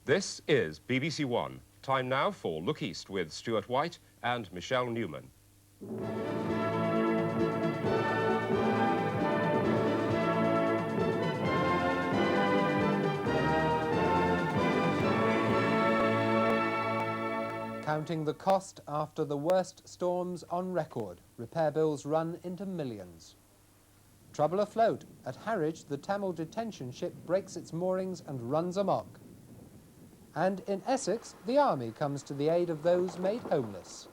This is BBC One. Time now for Look East with Stewart White and Michelle Newman. Counting the cost after the worst storms on record. Repair bills run into millions. Trouble afloat. At Harwich, the Tamil detention ship breaks its moorings and runs amok. And in Essex, the army comes to the aid of those made homeless.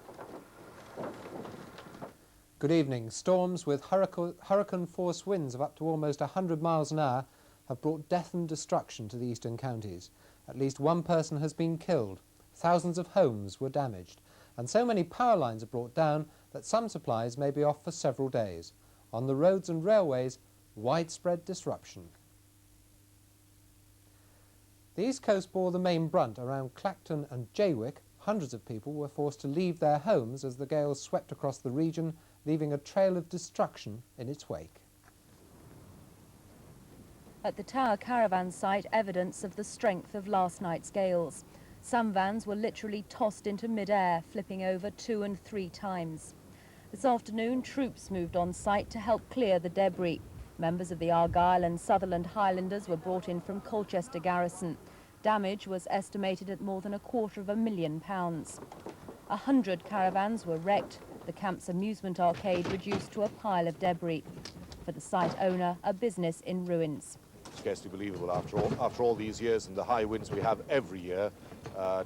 Good evening. Storms with hurricane-force winds of up to almost 100 miles an hour have brought death and destruction to the eastern counties. At least one person has been killed. Thousands of homes were damaged, and so many power lines are brought down that some supplies may be off for several days. On the roads and railways, widespread disruption. The East Coast bore the main brunt. Around Clacton and Jaywick, hundreds of people were forced to leave their homes as the gales swept across the region, leaving a trail of destruction in its wake. At the Tower caravan site, evidence of the strength of last night's gales. Some vans were literally tossed into mid-air, flipping over 2 and 3 times. This afternoon, troops moved on site to help clear the debris. Members of the Argyll and Sutherland Highlanders were brought in from Colchester Garrison. Damage was estimated at more than £250,000. 100 caravans were wrecked. The camp's amusement arcade reduced to a pile of debris. For the site owner, a business in ruins. Scarcely believable after all these years and the high winds we have every year.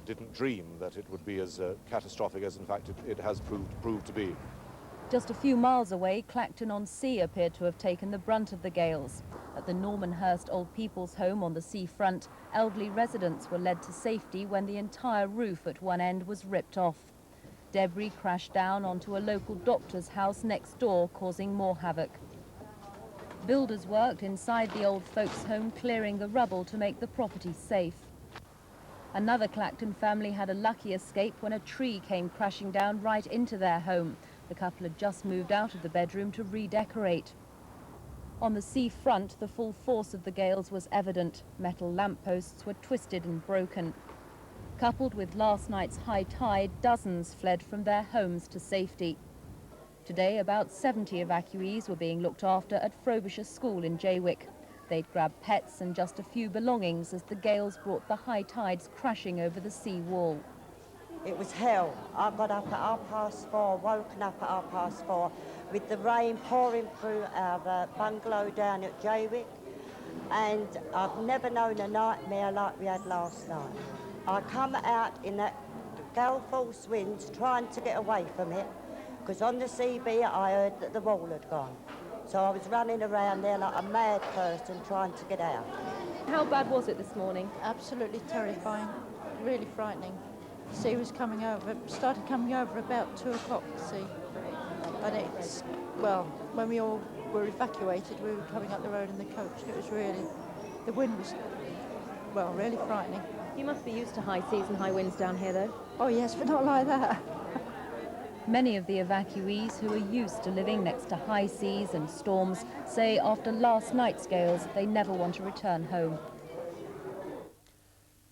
Didn't dream that it would be as catastrophic as in fact it has proved to be. Just a few miles away, Clacton-on-Sea appeared to have taken the brunt of the gales. At the Normanhurst Old People's Home on the seafront, elderly residents were led to safety when the entire roof at one end was ripped off. Debris crashed down onto a local doctor's house next door, causing more havoc. Builders worked inside the old folks' home, clearing the rubble to make the property safe. Another Clacton family had a lucky escape when a tree came crashing down right into their home. The couple had just moved out of the bedroom to redecorate. On the sea front, the full force of the gales was evident. Metal lampposts were twisted and broken. Coupled with last night's high tide, dozens fled from their homes to safety. Today, about 70 evacuees were being looked after at Frobisher School in Jaywick. They'd grabbed pets and just a few belongings as the gales brought the high tides crashing over the sea wall. It was hell. I got up at 4:30, woken up at 4:30 with the rain pouring through our bungalow down at Jaywick, and I've never known a nightmare like we had last night. I come out in that gale force winds trying to get away from it, because on the CB I heard that the wall had gone. So I was running around there like a mad person trying to get out. How bad was it this morning? Absolutely terrifying, really frightening. The sea was coming over, started coming over about 2 o'clock, the sea. And it's, well, when we all were evacuated, we were coming up the road in the coach, and it was really, the wind was, well, really frightening. You must be used to high seas and high winds down here, though. Oh yes, but not like that. Many of the evacuees who are used to living next to high seas and storms say after last night's gales they never want to return home.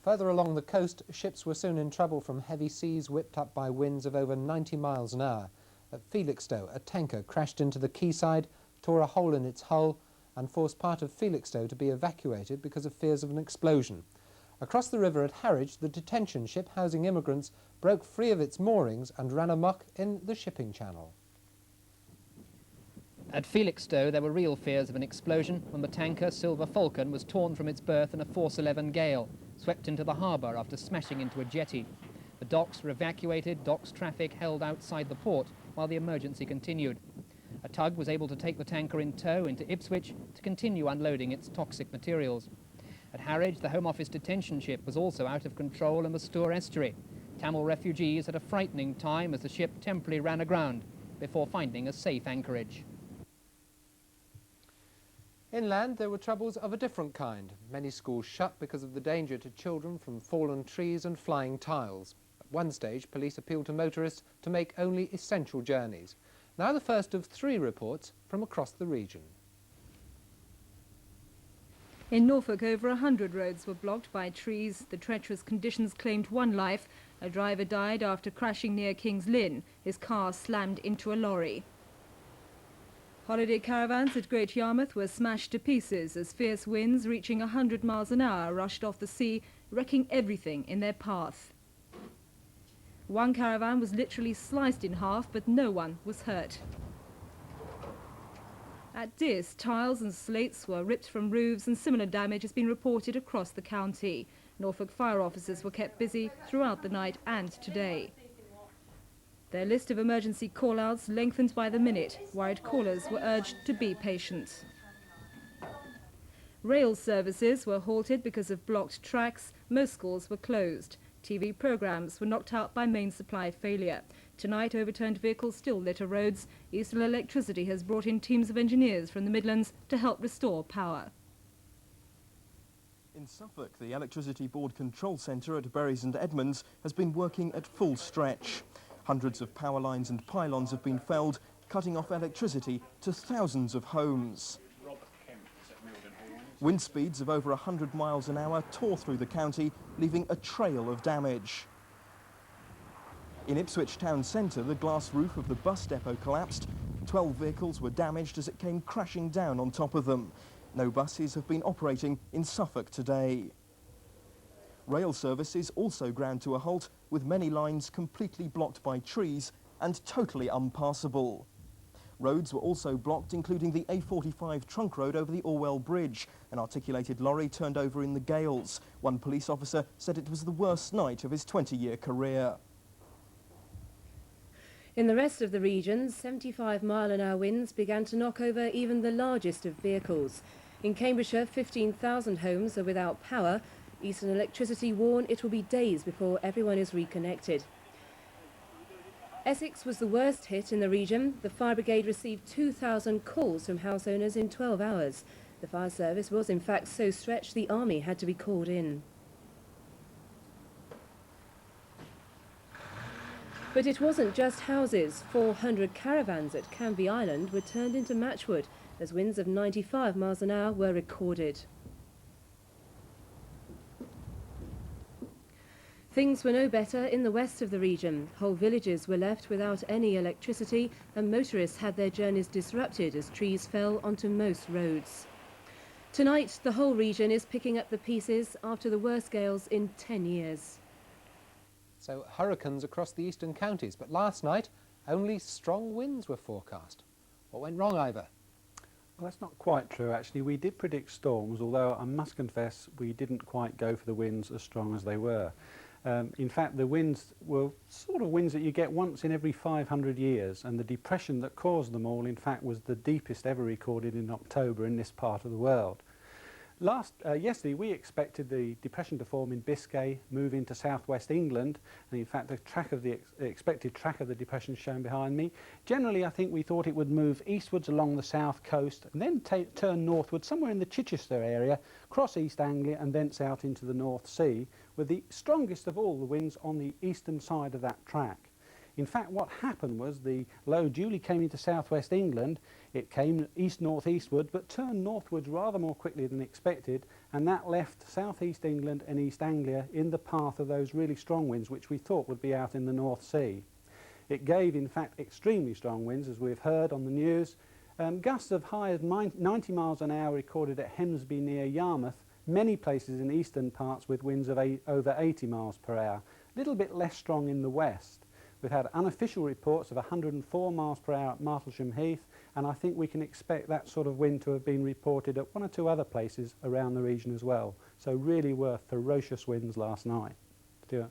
Further along the coast, ships were soon in trouble from heavy seas whipped up by winds of over 90 miles an hour. At Felixstowe, a tanker crashed into the quayside, tore a hole in its hull and forced part of Felixstowe to be evacuated because of fears of an explosion. Across the river at Harwich, the detention ship housing immigrants broke free of its moorings and ran amok in the shipping channel. At Felixstowe, there were real fears of an explosion when the tanker Silver Falcon was torn from its berth in a Force 11 gale, swept into the harbour after smashing into a jetty. The docks were evacuated, docks traffic held outside the port while the emergency continued. A tug was able to take the tanker in tow into Ipswich to continue unloading its toxic materials. At Harwich, the Home Office detention ship was also out of control in the Stour estuary. Tamil refugees had a frightening time as the ship temporarily ran aground before finding a safe anchorage. Inland, there were troubles of a different kind. Many schools shut because of the danger to children from fallen trees and flying tiles. At one stage, police appealed to motorists to make only essential journeys. Now the first of 3 reports from across the region. In Norfolk, over 100 roads were blocked by trees. The treacherous conditions claimed one life. A driver died after crashing near King's Lynn. His car slammed into a lorry. Holiday caravans at Great Yarmouth were smashed to pieces as fierce winds reaching 100 miles an hour rushed off the sea, wrecking everything in their path. One caravan was literally sliced in half, but no one was hurt. At Diss, tiles and slates were ripped from roofs and similar damage has been reported across the county. Norfolk fire officers were kept busy throughout the night and today. Their list of emergency call-outs lengthened by the minute. Worried callers were urged to be patient. Rail services were halted because of blocked tracks. Most schools were closed. TV programmes were knocked out by main supply failure. Tonight, overturned vehicles still litter roads. Eastern Electricity has brought in teams of engineers from the Midlands to help restore power. In Suffolk, the Electricity Board Control Centre at Bury St Edmunds has been working at full stretch. Hundreds of power lines and pylons have been felled, cutting off electricity to thousands of homes. Wind speeds of over 100 miles an hour tore through the county, leaving a trail of damage. In Ipswich town centre, the glass roof of the bus depot collapsed. 12 vehicles were damaged as it came crashing down on top of them. No buses have been operating in Suffolk today. Rail services also ground to a halt, with many lines completely blocked by trees and totally unpassable. Roads were also blocked, including the A45 trunk road over the Orwell Bridge. An articulated lorry turned over in the gales. One police officer said it was the worst night of his 20-year career. In the rest of the region, 75-mile-an-hour winds began to knock over even the largest of vehicles. In Cambridgeshire, 15,000 homes are without power. Eastern Electricity warn it will be days before everyone is reconnected. Essex was the worst hit in the region. The fire brigade received 2,000 calls from house owners in 12 hours. The fire service was in fact so stretched the army had to be called in. But it wasn't just houses. 400 caravans at Canvey Island were turned into matchwood as winds of 95 miles an hour were recorded. Things were no better in the west of the region. Whole villages were left without any electricity and motorists had their journeys disrupted as trees fell onto most roads. Tonight, the whole region is picking up the pieces after the worst gales in 10 years. So hurricanes across the eastern counties, but last night only strong winds were forecast. What went wrong, Ivor? Well, that's not quite true, actually. We did predict storms, although I must confess we didn't quite go for the winds as strong as they were. In fact, the winds were sort of winds that you get once in every 500 years, and the depression that caused them all, in fact, was the deepest ever recorded in October in this part of the world. Yesterday, we expected the depression to form in Biscay, move into southwest England, and in fact, the expected track of the depression shown behind me. Generally, I think we thought it would move eastwards along the south coast and then turn northward somewhere in the Chichester area, cross East Anglia and thence out into the North Sea, with the strongest of all the winds on the eastern side of that track. In fact, what happened was the low duly came into southwest England. It came east-northeastward, but turned northwards rather more quickly than expected, and that left southeast England and East Anglia in the path of those really strong winds, which we thought would be out in the North Sea. It gave, in fact, extremely strong winds, as we've heard on the news. Gusts of high as 90 miles an hour recorded at Hemsby near Yarmouth, many places in eastern parts with winds of over 80 miles per hour. A little bit less strong in the west. We've had unofficial reports of 104 miles per hour at Martlesham Heath, and I think we can expect that sort of wind to have been reported at one or two other places around the region as well. So really were ferocious winds last night. Stewart.